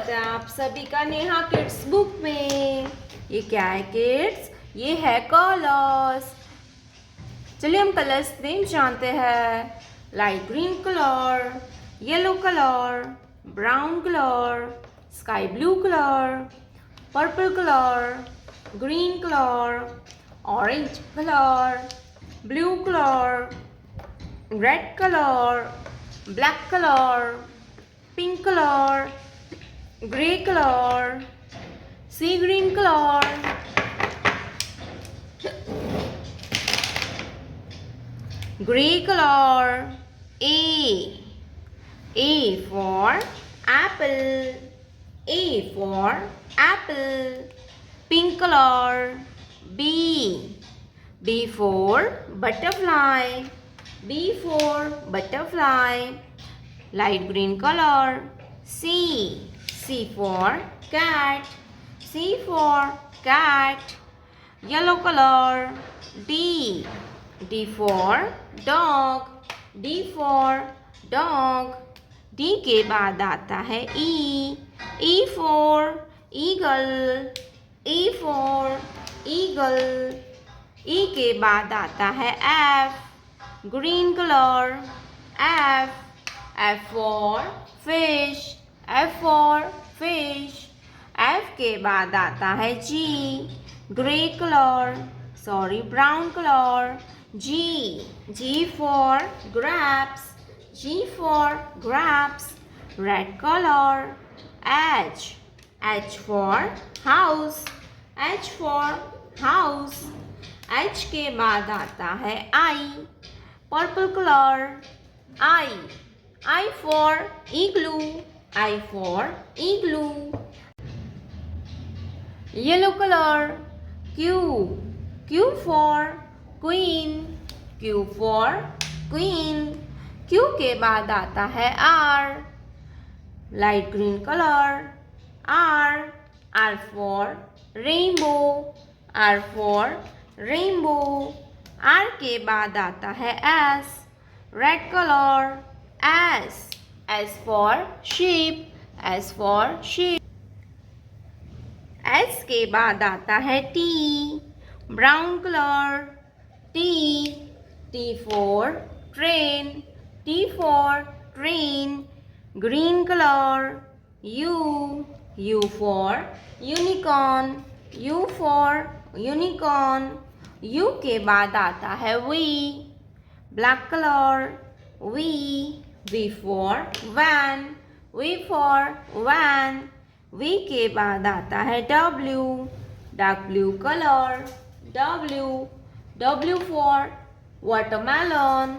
है आप सभी का नेहा किड्स बुक में। ये क्या है किड्स? ये है कलर्स। चलिए हम कलर्स नेम जानते हैं। Light green colour, yellow colour, brown colour, sky blue colour, purple colour, green colour, orange colour, blue colour, red colour, black colour, pink colour, grey colour, sea green color, gray color. A for apple. A for apple. Pink color. B for butterfly. B for butterfly. Light green color. C for cat. C for cat. Yellow color. D for dog. D for dog. D के बाद आता है E. E for eagle. E for eagle. E के बाद आता है F. Green color. F. F for fish. F for fish. F के बाद आता है G. Grey colour, brown colour. G for grapes. G for grapes. Red color. H for house. H for house. H के बाद आता है I. Purple colour. I for igloo. I for igloo. Yellow color. Q for queen. Q for queen. Q के बाद आता है R. Light green colour. R for rainbow. R for rainbow. R के बाद आता है S. Red colour. S for sheep. S for sheep. S के बाद आता है T. Brown colour. T for train. T for train. Green colour. U for unicorn. U for unicorn. U के बाद आता है V. Black colour. V for van. V for van. V के बाद आता है W. Dark blue colour. W for watermelon.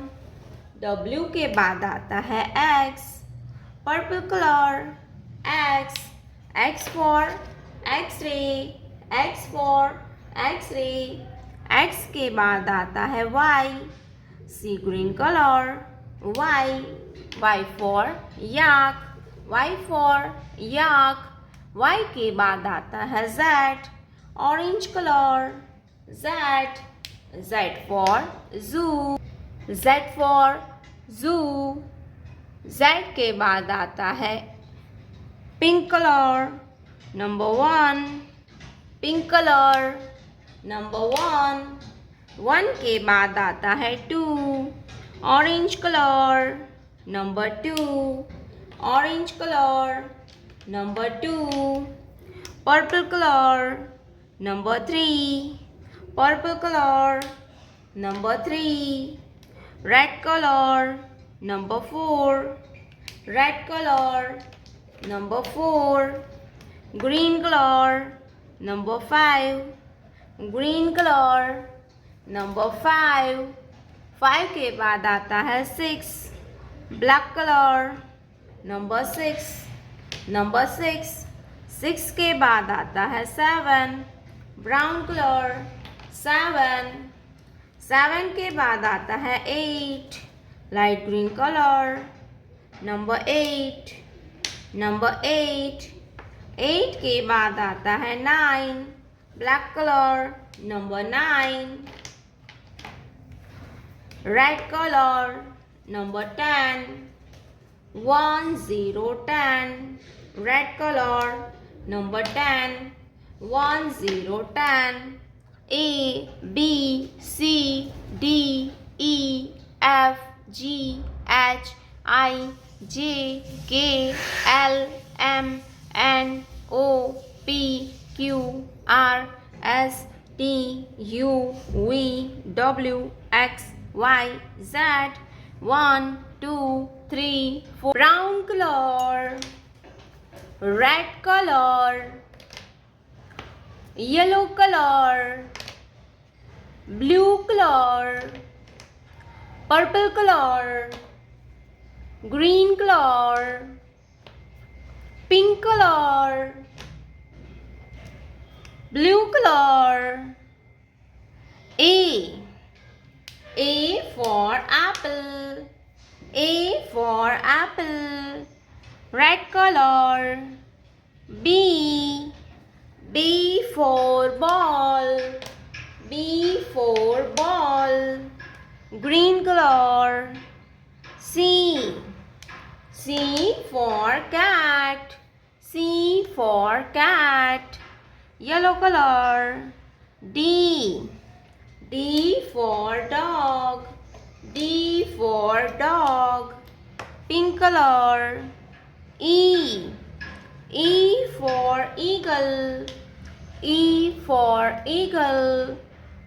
W के बाद आता है X. Purple colour. X for X-ray. X for X-ray. X के बाद आता है Y. See green colour. Y for yak. Y for yak. Y के बाद आता है Z. Orange colour. Z for zoo. Z for zoo. Z के बाद आता है pink colour. Number 1. Pink colour. Number 1 के बाद आता है 2. Orange colour. Number 2. Orange colour. Number 2. Purple colour. Number 3. Purple colour. Number 3. Red colour. Number 4. Red colour. Number 4. Green colour. Number 5. Green colour. Number 5. 5 के बाद आता है 6. Black colour. नंबर 6. 6 के बाद आता है 7. Brown colour. 7 के बाद आता है 8. Light green colour. नंबर 8. 8 के बाद आता है 9. Black colour. Number 9. Red colour. Number 10. 1 0 10. red color. Number 10, 1 0 10. A B C D E F G H I J K L M N O P Q R S T U V W X Y Z. 1 2 3 4. Brown color, red color, yellow color, blue color, purple color, green color, pink color, blue color. A for apple, A for apple, red color. B for ball, B for ball, green color. C for cat, C for cat, yellow color. D for dog, D for dog, pink color. E for eagle, E for eagle,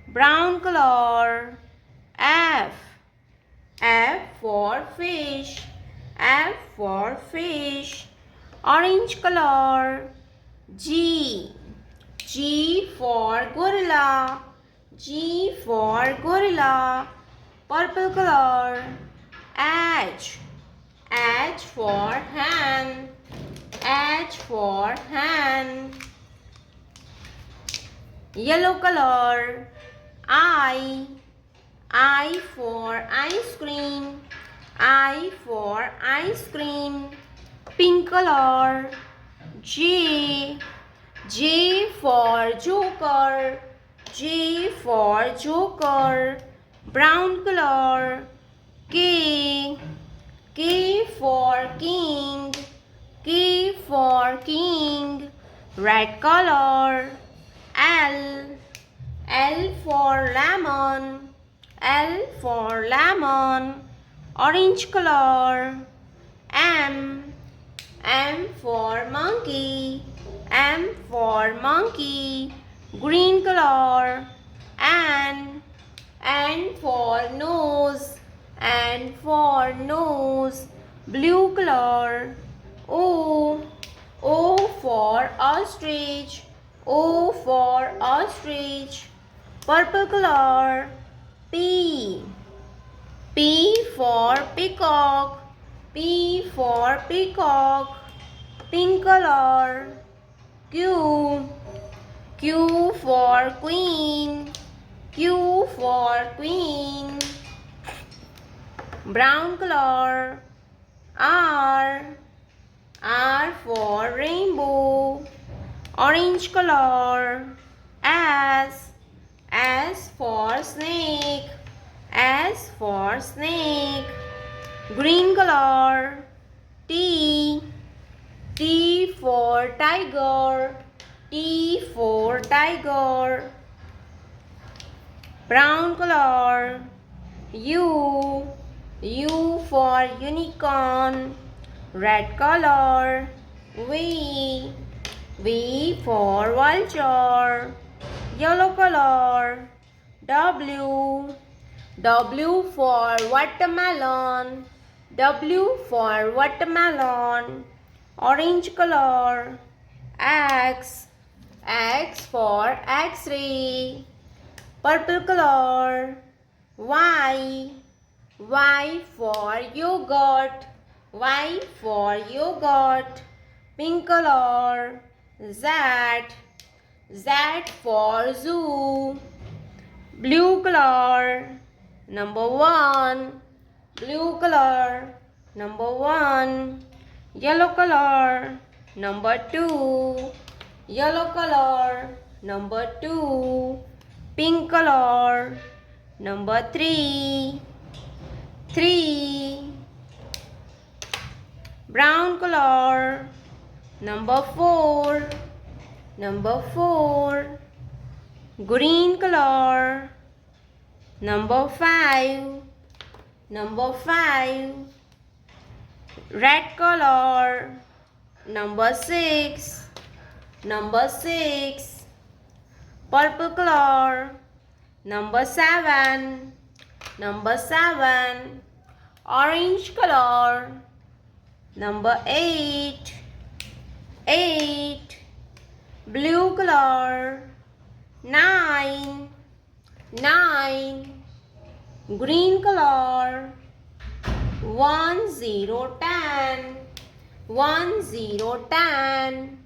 brown color. F for fish, F for fish, orange color. G for gorilla, G for gorilla, purple color. H for hen, H for hen, yellow color. I for ice cream, I for ice cream, pink color. J for joker, J for joker, brown color. K for king, K for king, red color. L for lemon, L for lemon, orange color. M for monkey, M for monkey, green color. N for nose, N for nose, blue color. O for ostrich, O for ostrich, purple color. P for peacock, P for peacock, pink color. Q for queen, Q for queen, brown color. R for rainbow, orange color. S for snake, S for snake, green color. T for tiger, T for tiger, brown color. U for unicorn, red color. V for vulture, yellow color. W for watermelon, W for watermelon, orange color. X for X-ray, purple color. Y for yogurt, Y for yogurt, pink color. Z for zoo, blue color. Number 1, blue color. Number 1, yellow color. Number 2, yellow color. Number 2, pink color. Number 3, brown color. Number 4. Number 4. Green color. Number 5. Number 5. Red color. Number 6. Number 6. Purple color. Number 7. Number 7. Orange color. Number 8. 8. Blue color. 9. 9. Green color. 1 0 10. 1 0 10.